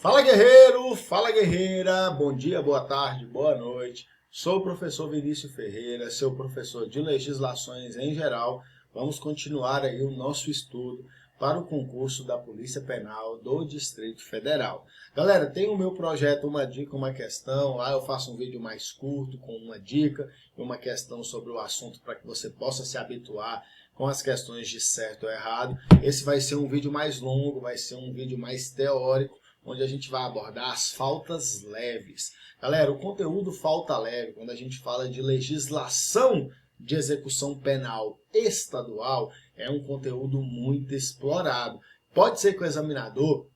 Fala guerreiro, fala guerreira, bom dia, boa tarde, boa noite. Sou o professor Vinícius Ferreira, seu professor de legislações em geral. Vamos continuar aí o nosso estudo para o concurso da Polícia Penal do Distrito Federal. Galera, tem o meu projeto Uma Dica, Uma Questão. Lá eu faço um vídeo mais curto com uma dica e uma questão sobre o assunto para que você possa se habituar com as questões de certo ou errado. Esse vai ser um vídeo mais longo, vai ser um vídeo mais teórico, onde a gente vai abordar as faltas leves. Galera, o conteúdo falta leve, quando a gente fala de legislação de execução penal estadual, é um conteúdo muito explorado. Pode ser que o examinador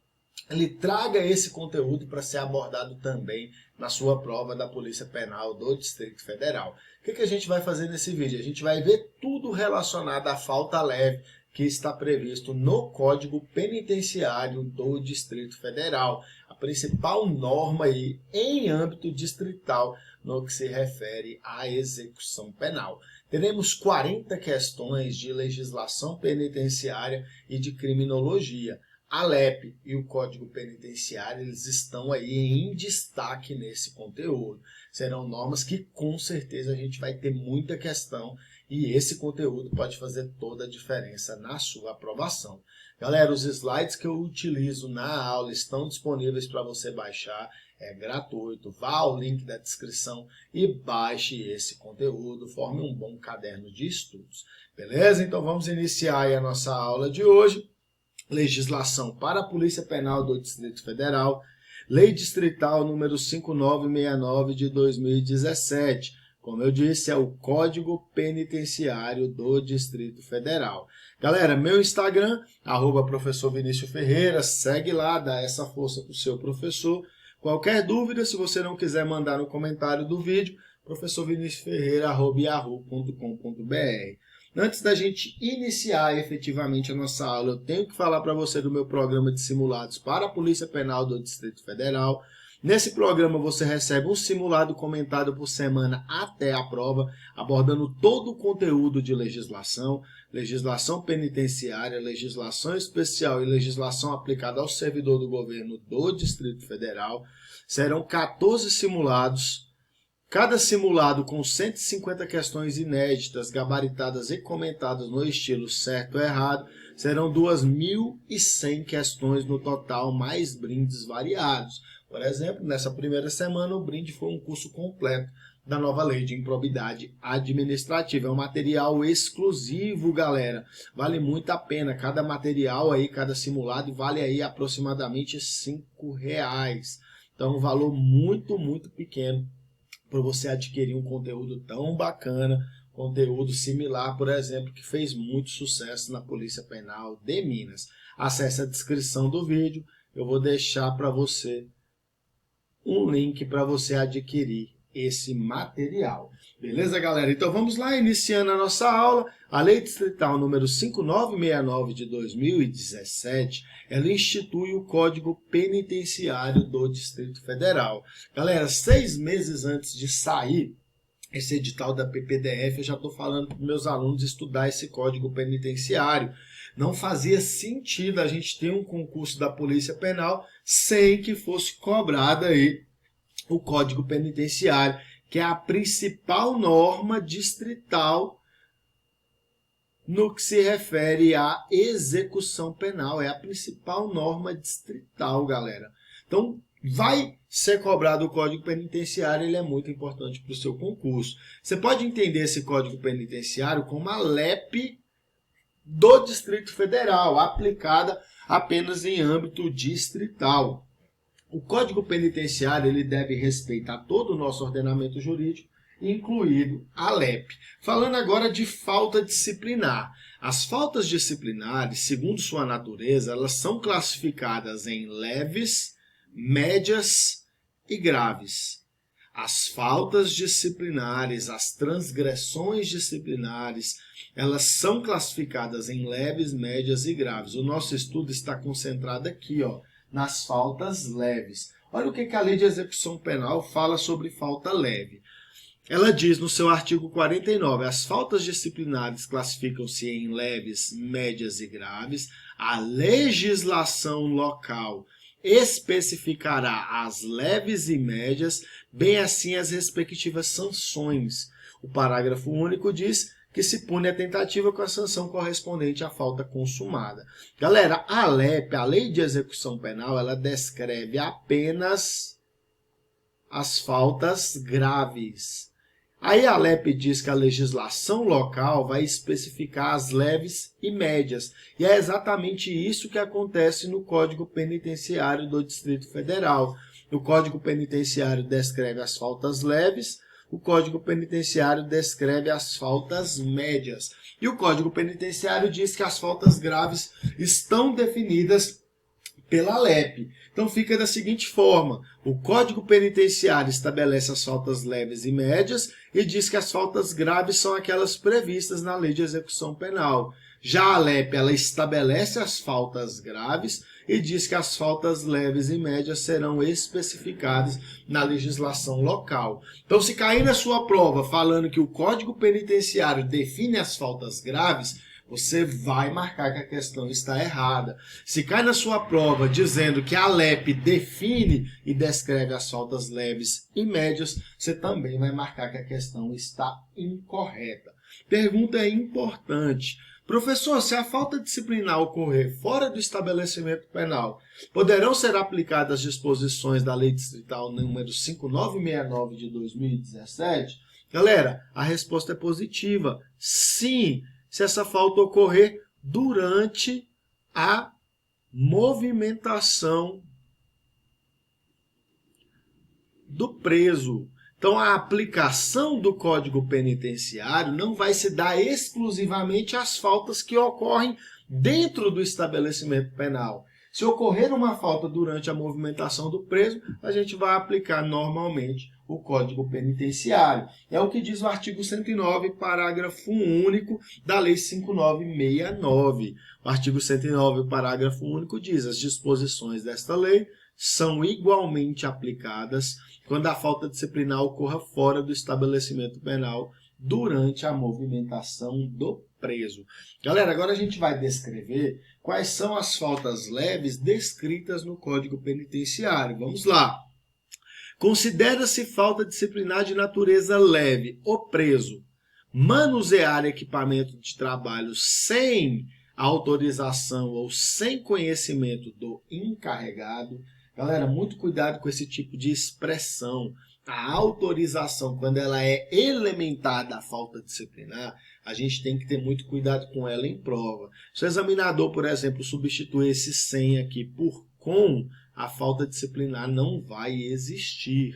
ele traga esse conteúdo para ser abordado também na sua prova da Polícia Penal do Distrito Federal. O que a gente vai fazer nesse vídeo? A gente vai ver tudo relacionado à falta leve que está previsto no Código Penitenciário do Distrito Federal. A principal norma aí em âmbito distrital no que se refere à execução penal. Teremos 40 questões de legislação penitenciária e de criminologia. A LEP e o Código Penitenciário, eles estão aí em destaque nesse conteúdo. Serão normas que com certeza a gente vai ter muita questão e esse conteúdo pode fazer toda a diferença na sua aprovação. Galera, os slides que eu utilizo na aula estão disponíveis para você baixar, é gratuito. Vá ao link da descrição e baixe esse conteúdo, forme um bom caderno de estudos. Beleza? Então vamos iniciar aí a nossa aula de hoje. Legislação para a Polícia Penal do Distrito Federal, Lei Distrital número 5969 de 2017. Como eu disse, é o Código Penitenciário do Distrito Federal. Galera, meu Instagram, @professor Vinícius Ferreira, segue lá, dá essa força para o seu professor. Qualquer dúvida, se você não quiser mandar no comentário do vídeo, professorviniciusferreira@yahoo.com.br. Antes da gente iniciar efetivamente a nossa aula, eu tenho que falar para você do meu programa de simulados para a Polícia Penal do Distrito Federal. Nesse programa você recebe um simulado comentado por semana até a prova, abordando todo o conteúdo de legislação, legislação penitenciária, legislação especial e legislação aplicada ao servidor do governo do Distrito Federal. Serão 14 simulados. Cada simulado com 150 questões inéditas, gabaritadas e comentadas no estilo certo ou errado, serão 2.100 questões no total, mais brindes variados. Por exemplo, nessa primeira semana o brinde foi um curso completo da nova lei de improbidade administrativa. É um material exclusivo, galera. Vale muito a pena. Cada material aí, cada simulado vale aí aproximadamente R$5. Então, um valor muito, muito pequeno para você adquirir um conteúdo tão bacana, conteúdo similar, por exemplo, que fez muito sucesso na Polícia Penal de Minas. Acesse a descrição do vídeo, eu vou deixar para você um link para você adquirir esse material. Beleza, galera? Então vamos lá, iniciando a nossa aula. A Lei Distrital número 5969 de 2017, ela institui o Código Penitenciário do Distrito Federal. Galera, 6 meses antes de sair esse edital da PPDF, eu já estou falando para os meus alunos estudar esse Código Penitenciário. Não fazia sentido a gente ter um concurso da Polícia Penal sem que fosse cobrado aí o Código Penitenciário, que é a principal norma distrital no que se refere à execução penal. É a principal norma distrital, galera. Então, vai ser cobrado o Código Penitenciário, ele é muito importante para o seu concurso. Você pode entender esse Código Penitenciário como a LEP do Distrito Federal, aplicada apenas em âmbito distrital. O Código Penitenciário ele deve respeitar todo o nosso ordenamento jurídico, incluído a LEP. Falando agora de falta disciplinar. As faltas disciplinares, segundo sua natureza, elas são classificadas em leves, médias e graves. As faltas disciplinares, as transgressões disciplinares, elas são classificadas em leves, médias e graves. O nosso estudo está concentrado aqui, ó, nas faltas leves. Olha o que a Lei de Execução Penal fala sobre falta leve. Ela diz no seu artigo 49, as faltas disciplinares classificam-se em leves, médias e graves. A legislação local especificará as leves e médias, bem assim as respectivas sanções. O parágrafo único diz que se pune a tentativa com a sanção correspondente à falta consumada. Galera, a LEP, a Lei de Execução Penal, ela descreve apenas as faltas graves. Aí a LEP diz que a legislação local vai especificar as leves e médias. E é exatamente isso que acontece no Código Penitenciário do Distrito Federal. O Código Penitenciário descreve as faltas leves, o Código Penitenciário descreve as faltas médias. E o Código Penitenciário diz que as faltas graves estão definidas pela LEP. Então fica da seguinte forma: o Código Penitenciário estabelece as faltas leves e médias e diz que as faltas graves são aquelas previstas na Lei de Execução Penal. Já a LEP, ela estabelece as faltas graves e diz que as faltas leves e médias serão especificadas na legislação local. Então, se cair na sua prova falando que o Código Penitenciário define as faltas graves, você vai marcar que a questão está errada. Se cai na sua prova dizendo que a LEP define e descreve as faltas leves e médias, você também vai marcar que a questão está incorreta. Pergunta importante. Professor, se a falta disciplinar ocorrer fora do estabelecimento penal, poderão ser aplicadas as disposições da Lei Distrital número 5969 de 2017? Galera, a resposta é positiva. Sim, se essa falta ocorrer durante a movimentação do preso. Então, a aplicação do Código Penitenciário não vai se dar exclusivamente às faltas que ocorrem dentro do estabelecimento penal. Se ocorrer uma falta durante a movimentação do preso, a gente vai aplicar normalmente o Código Penitenciário. É o que diz o artigo 109, parágrafo único da Lei 5969. O artigo 109, parágrafo único diz: as disposições desta lei são igualmente aplicadas quando a falta disciplinar ocorra fora do estabelecimento penal durante a movimentação do preso. Galera, agora a gente vai descrever quais são as faltas leves descritas no Código Penitenciário. Vamos lá. Considera-se falta disciplinar de natureza leve o preso manusear equipamento de trabalho sem autorização ou sem conhecimento do encarregado. Galera, muito cuidado com esse tipo de expressão. A autorização, quando ela é elementar da falta disciplinar, a gente tem que ter muito cuidado com ela em prova. Se o examinador, por exemplo, substituir esse sem aqui por com, a falta disciplinar não vai existir.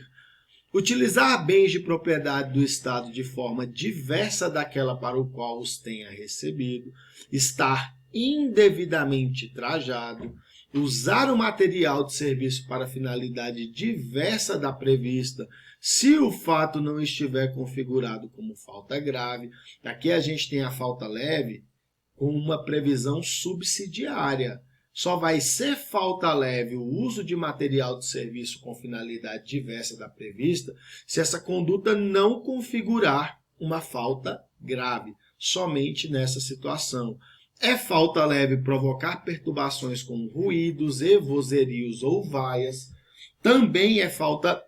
Utilizar bens de propriedade do Estado de forma diversa daquela para o qual os tenha recebido, estar indevidamente trajado, usar o material de serviço para finalidade diversa da prevista, se o fato não estiver configurado como falta grave. Aqui a gente tem a falta leve com uma previsão subsidiária. Só vai ser falta leve o uso de material de serviço com finalidade diversa da prevista se essa conduta não configurar uma falta grave, somente nessa situação. É falta leve provocar perturbações como ruídos, vozerios ou vaias. Também é falta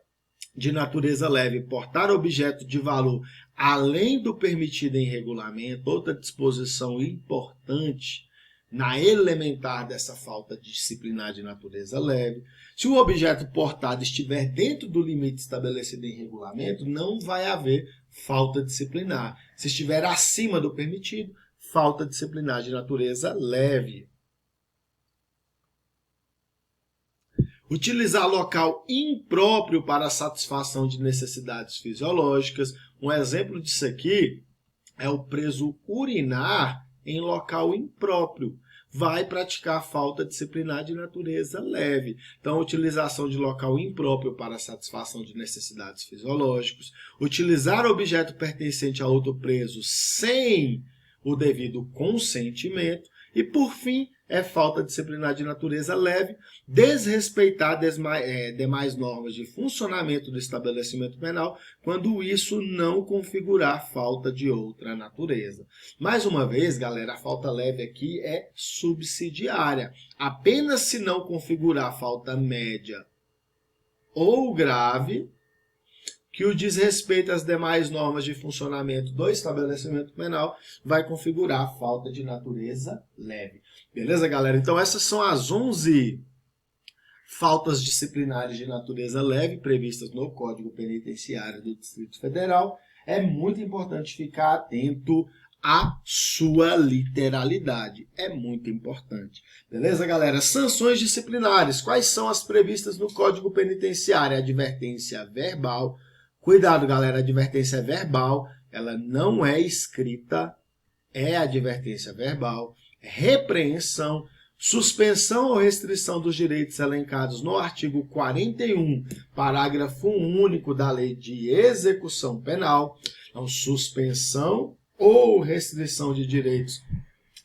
de natureza leve portar objeto de valor além do permitido em regulamento. Outra disposição importante na elementar dessa falta disciplinar de natureza leve. Se o objeto portado estiver dentro do limite estabelecido em regulamento, não vai haver falta disciplinar. Se estiver acima do permitido, falta disciplinar de natureza leve. Utilizar local impróprio para a satisfação de necessidades fisiológicas. Um exemplo disso aqui é o preso urinar em local impróprio. Vai praticar falta disciplinar de natureza leve. Então, a utilização de local impróprio para a satisfação de necessidades fisiológicas. Utilizar objeto pertencente a outro preso sem o devido consentimento E, por fim, é falta disciplinar de natureza leve, desrespeitar demais normas de funcionamento do estabelecimento penal, quando isso não configurar falta de outra natureza. Mais uma vez, galera, a falta leve aqui é subsidiária. Apenas se não configurar falta média ou grave, que o desrespeito às demais normas de funcionamento do estabelecimento penal vai configurar a falta de natureza leve. Beleza, galera? Então, essas são as 11 faltas disciplinares de natureza leve previstas no Código Penitenciário do Distrito Federal. É muito importante ficar atento à sua literalidade. É muito importante. Beleza, galera? Sanções disciplinares. Quais são as previstas no Código Penitenciário? Advertência verbal. Cuidado, galera, a advertência verbal, ela não é escrita, é advertência verbal, repreensão, suspensão ou restrição dos direitos elencados no artigo 41, parágrafo único da Lei de Execução Penal. Então, suspensão ou restrição de direitos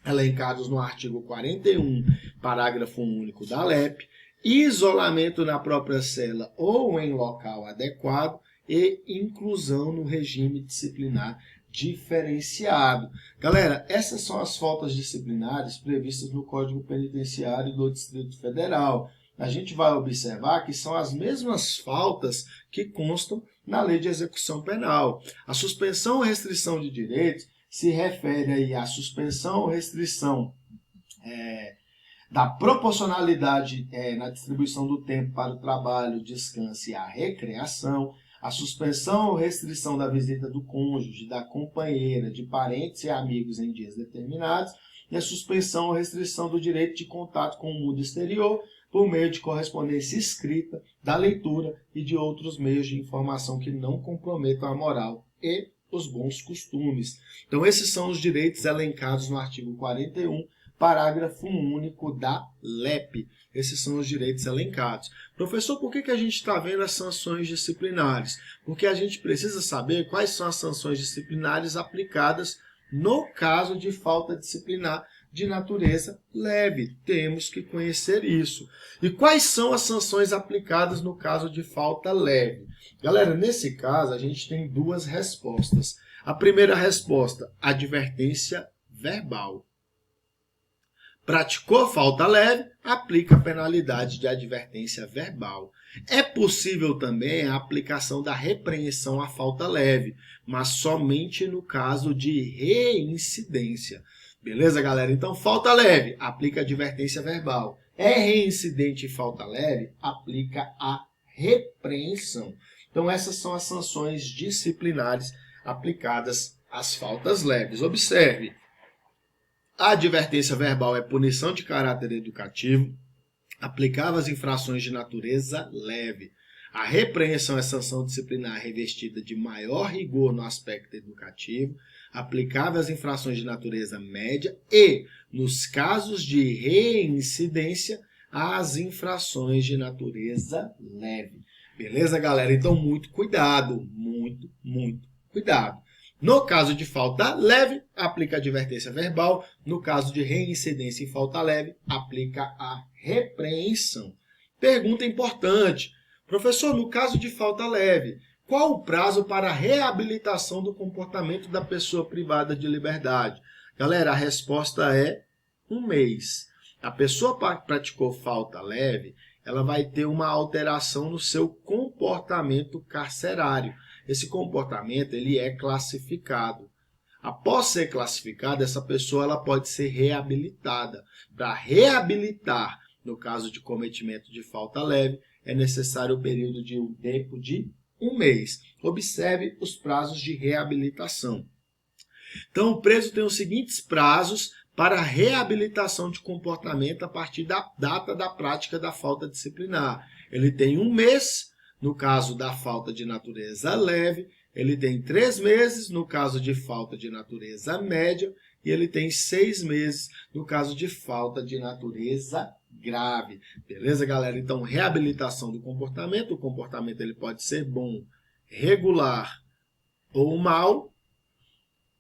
elencados no artigo 41, parágrafo único da LEP, isolamento na própria cela ou em local adequado, e inclusão no regime disciplinar diferenciado. Galera, essas são as faltas disciplinares previstas no Código Penitenciário do Distrito Federal. A gente vai observar que são as mesmas faltas que constam na Lei de Execução Penal. A suspensão ou restrição de direitos se refere aí à suspensão ou restrição da proporcionalidade na distribuição do tempo para o trabalho, descanso e a recreação, a suspensão ou restrição da visita do cônjuge, da companheira, de parentes e amigos em dias determinados, e a suspensão ou restrição do direito de contato com o mundo exterior por meio de correspondência escrita, da leitura e de outros meios de informação que não comprometam a moral e os bons costumes. Então, esses são os direitos elencados no artigo 41, parágrafo único da LEP. Esses são os direitos elencados. Professor, por que a gente está vendo as sanções disciplinares? Porque a gente precisa saber quais são as sanções disciplinares aplicadas no caso de falta disciplinar de natureza leve. Temos que conhecer isso. E quais são as sanções aplicadas no caso de falta leve? Galera, nesse caso a gente tem duas respostas. A primeira resposta, advertência verbal. Praticou falta leve, aplica a penalidade de advertência verbal. É possível também a aplicação da repreensão à falta leve, mas somente no caso de reincidência. Beleza, galera? Então, falta leve, aplica a advertência verbal. É reincidente e falta leve, aplica a repreensão. Então, essas são as sanções disciplinares aplicadas às faltas leves. Observe. A advertência verbal é punição de caráter educativo, aplicável às infrações de natureza leve. A repreensão é sanção disciplinar revestida de maior rigor no aspecto educativo, aplicável às infrações de natureza média e, nos casos de reincidência, às infrações de natureza leve. Beleza, galera? Então, muito cuidado, muito cuidado. No caso de falta leve, aplica a advertência verbal. No caso de reincidência em falta leve, aplica a repreensão. Pergunta importante. Professor, no caso de falta leve, qual o prazo para a reabilitação do comportamento da pessoa privada de liberdade? Galera, a resposta é 1 mês. A pessoa que praticou falta leve, ela vai ter uma alteração no seu comportamento carcerário. Esse comportamento ele é classificado. Após ser classificada, essa pessoa ela pode ser reabilitada. Para reabilitar, no caso de cometimento de falta leve, é necessário o período de um tempo de 1 mês. Observe os prazos de reabilitação. Então, o preso tem os seguintes prazos para reabilitação de comportamento a partir da data da prática da falta disciplinar. Ele tem 1 mês, no caso da falta de natureza leve, ele tem 3 meses, no caso de falta de natureza média, e ele tem 6 meses, no caso de falta de natureza grave. Beleza, galera? Então, reabilitação do comportamento. O comportamento ele pode ser bom, regular ou mal.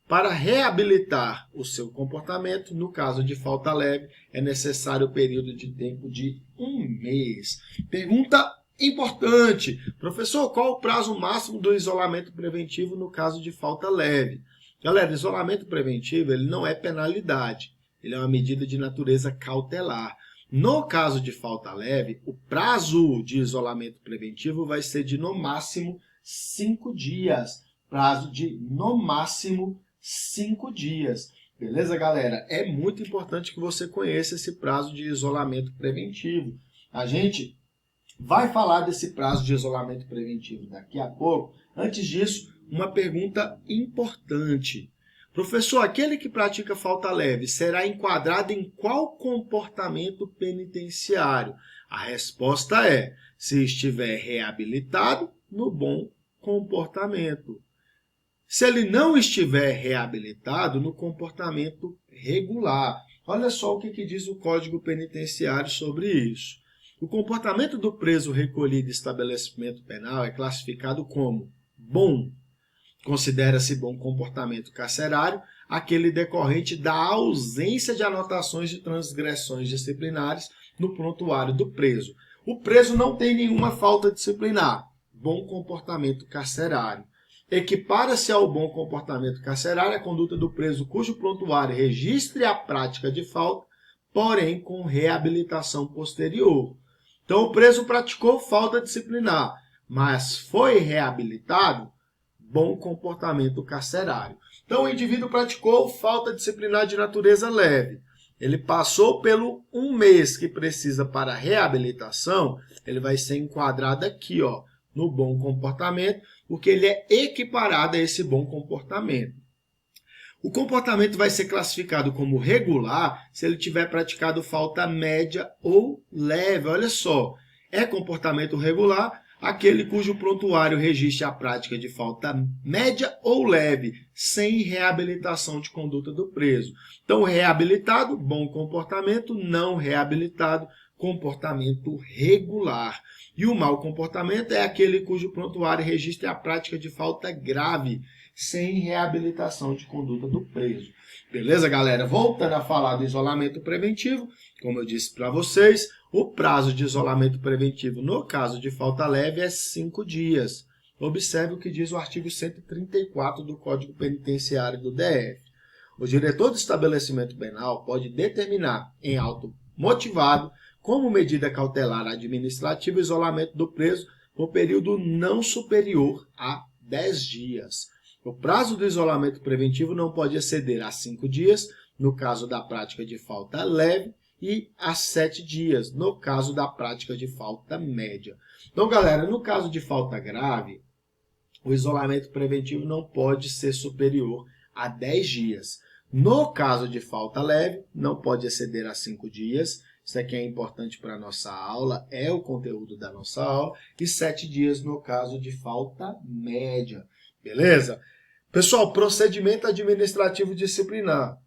Para reabilitar o seu comportamento, no caso de falta leve, é necessário o período de tempo de 1 mês. Pergunta importante. Professor, qual o prazo máximo do isolamento preventivo no caso de falta leve? Galera, isolamento preventivo ele não é penalidade. Ele é uma medida de natureza cautelar. No caso de falta leve, o prazo de isolamento preventivo vai ser de, no máximo, 5 dias. Prazo de, no máximo, 5 dias. Beleza, galera? É muito importante que você conheça esse prazo de isolamento preventivo. A gente vai falar desse prazo de isolamento preventivo daqui a pouco. Antes disso, uma pergunta importante. Professor, aquele que pratica falta leve será enquadrado em qual comportamento penitenciário? A resposta é, se estiver reabilitado, no bom comportamento. Se ele não estiver reabilitado, no comportamento regular. Olha só o que diz o Código Penitenciário sobre isso. O comportamento do preso recolhido em estabelecimento penal é classificado como bom. Considera-se bom comportamento carcerário aquele decorrente da ausência de anotações de transgressões disciplinares no prontuário do preso. O preso não tem nenhuma falta disciplinar. Bom comportamento carcerário. Equipara-se ao bom comportamento carcerário a conduta do preso cujo prontuário registre a prática de falta, porém com reabilitação posterior. Então o preso praticou falta disciplinar, mas foi reabilitado, bom comportamento carcerário. Então o indivíduo praticou falta disciplinar de natureza leve. Ele passou pelo 1 mês que precisa para reabilitação, ele vai ser enquadrado aqui, ó, no bom comportamento, porque ele é equiparado a esse bom comportamento. O comportamento vai ser classificado como regular se ele tiver praticado falta média ou leve. Olha só, é comportamento regular aquele cujo prontuário registre a prática de falta média ou leve, sem reabilitação de conduta do preso. Então, reabilitado, bom comportamento, não reabilitado, comportamento regular. E o mau comportamento é aquele cujo prontuário registre a prática de falta grave, sem reabilitação de conduta do preso. Beleza, galera? Voltando a falar do isolamento preventivo, como eu disse para vocês, o prazo de isolamento preventivo no caso de falta leve é 5 dias. Observe o que diz o artigo 134 do Código Penitenciário do DF. O diretor do estabelecimento penal pode determinar em auto motivado como medida cautelar administrativa o isolamento do preso por período não superior a 10 dias. O prazo do isolamento preventivo não pode exceder a 5 dias, no caso da prática de falta leve, e a 7 dias, no caso da prática de falta média. Então, galera, no caso de falta grave, o isolamento preventivo não pode ser superior a 10 dias. No caso de falta leve, não pode exceder a 5 dias. Isso aqui é importante para a nossa aula, é o conteúdo da nossa aula. E 7 dias no caso de falta média. Beleza? Pessoal, procedimento administrativo disciplinar.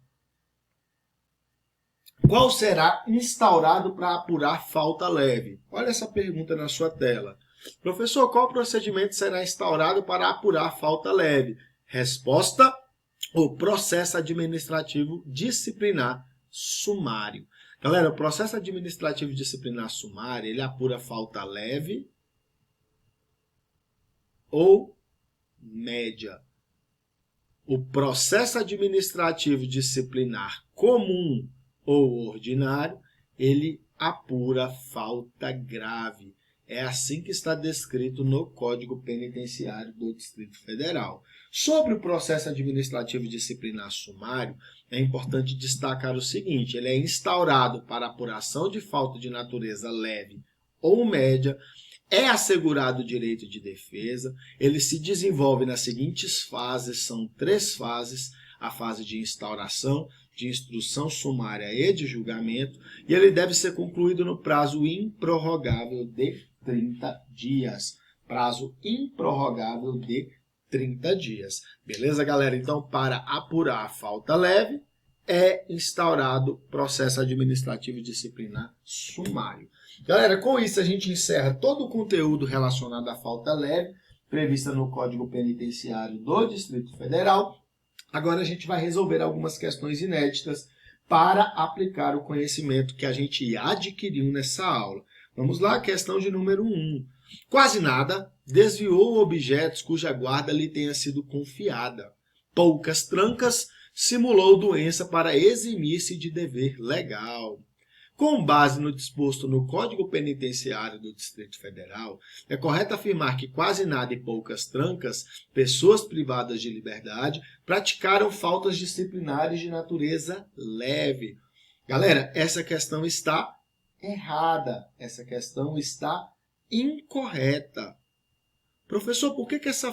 Qual será instaurado para apurar falta leve? Olha essa pergunta na sua tela. Professor, qual procedimento será instaurado para apurar falta leve? Resposta: o processo administrativo disciplinar sumário. Galera, o processo administrativo disciplinar sumário, ele apura falta leve ou média. O processo administrativo disciplinar comum ou ordinário, ele apura falta grave. É assim que está descrito no Código Penitenciário do Distrito Federal. Sobre o processo administrativo disciplinar sumário, é importante destacar o seguinte: ele é instaurado para apuração de falta de natureza leve ou média, é assegurado o direito de defesa, ele se desenvolve nas seguintes fases, são 3 fases: a fase de instauração, de instrução sumária e de julgamento, e ele deve ser concluído no prazo improrrogável de 30 dias. Prazo improrrogável de 30 dias. Beleza, galera? Então, para apurar a falta leve, é instaurado processo administrativo disciplinar sumário. Galera, com isso a gente encerra todo o conteúdo relacionado à falta leve, prevista no Código Penitenciário do Distrito Federal. Agora a gente vai resolver algumas questões inéditas para aplicar o conhecimento que a gente adquiriu nessa aula. Vamos lá, questão de número 1. Quase nada desviou objetos cuja guarda lhe tenha sido confiada. Poucas trancas simulou doença para eximir-se de dever legal. Com base no disposto no Código Penitenciário do Distrito Federal, é correto afirmar que quase nada e poucas trancas, pessoas privadas de liberdade, praticaram faltas disciplinares de natureza leve. Galera, essa questão está errada. Essa questão está incorreta. Professor, por que essa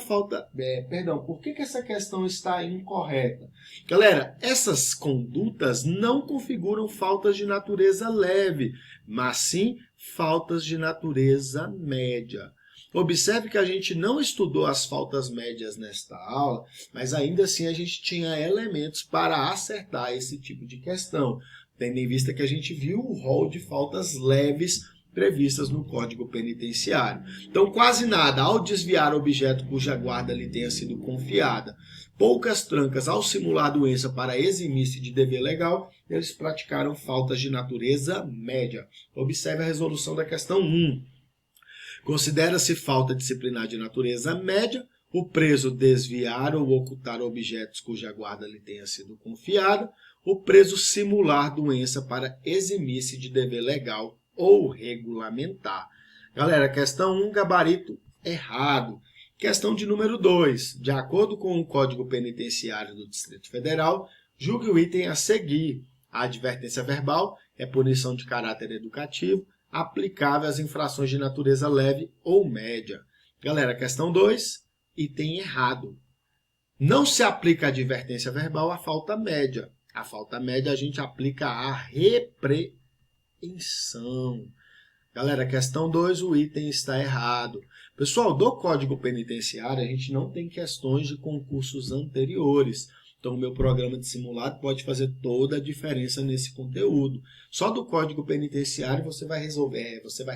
questão está incorreta? Galera, essas condutas não configuram faltas de natureza leve, mas sim faltas de natureza média. Observe que a gente não estudou as faltas médias nesta aula, mas ainda assim a gente tinha elementos para acertar esse tipo de questão, tendo em vista que a gente viu o rol de faltas leves previstas no Código Penitenciário. Então, quase nada ao desviar objeto cuja guarda lhe tenha sido confiada. Poucas trancas ao simular doença para eximir-se de dever legal, eles praticaram faltas de natureza média. Observe a resolução da questão 1. Considera-se falta disciplinar de natureza média o preso desviar ou ocultar objetos cuja guarda lhe tenha sido confiada, o preso simular doença para eximir-se de dever legal ou regulamentar. Galera, questão 1, gabarito errado. Questão de número 2. De acordo com o Código Penitenciário do Distrito Federal, julgue o item a seguir. A advertência verbal é punição de caráter educativo, aplicável às infrações de natureza leve ou média. Galera, questão 2, item errado. Não se aplica a advertência verbal à falta média. A falta média a gente aplica a repreensão. Galera, questão 2, o item está errado. Pessoal, do Código Penitenciário, a gente não tem questões de concursos anteriores. Então, o meu programa de simulado pode fazer toda a diferença nesse conteúdo. Só do Código Penitenciário você vai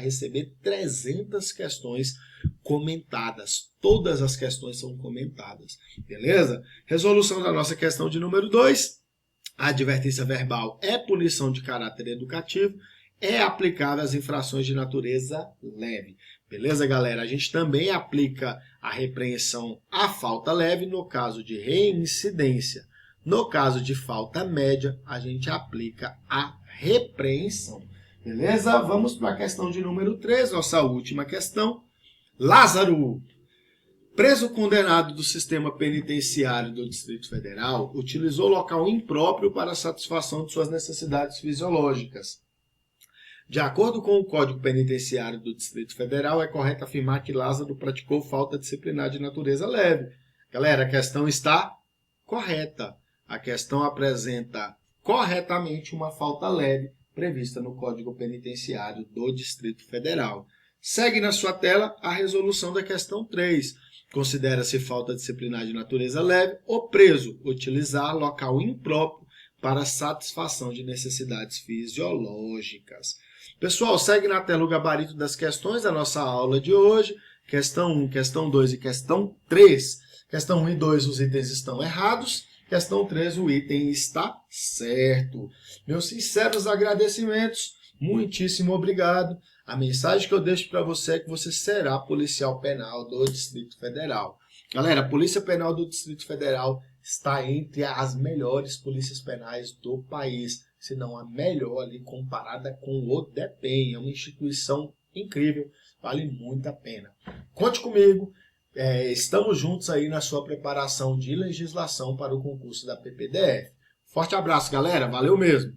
receber 300 questões comentadas. Todas as questões são comentadas. Beleza? Resolução da nossa questão de número 2. A advertência verbal é punição de caráter educativo, é aplicável às infrações de natureza leve. Beleza, galera? A gente também aplica a repreensão à falta leve no caso de reincidência. No caso de falta média, a gente aplica a repreensão. Beleza? Vamos para a questão de número 3, nossa última questão. Lázaro, preso condenado do sistema penitenciário do Distrito Federal, utilizou local impróprio para satisfação de suas necessidades fisiológicas. De acordo com o Código Penitenciário do Distrito Federal, é correto afirmar que Lázaro praticou falta disciplinar de natureza leve. Galera, a questão está correta. A questão apresenta corretamente uma falta leve prevista no Código Penitenciário do Distrito Federal. Segue na sua tela a resolução da questão 3. Considera-se falta disciplinar de natureza leve o preso utilizar local impróprio para satisfação de necessidades fisiológicas. Pessoal, segue na tela o gabarito das questões da nossa aula de hoje. Questão 1, questão 2 e questão 3. Questão 1 e 2, os itens estão errados. Questão 3, o item está certo. Meus sinceros agradecimentos. Muitíssimo obrigado. A mensagem que eu deixo para você é que você será policial penal do Distrito Federal. Galera, a Polícia Penal do Distrito Federal está entre as melhores polícias penais do país, se não a melhor ali comparada com o DEPEN. É uma instituição incrível, vale muito a pena. Conte comigo, estamos juntos aí na sua preparação de legislação para o concurso da PPDF. Forte abraço, galera, valeu mesmo!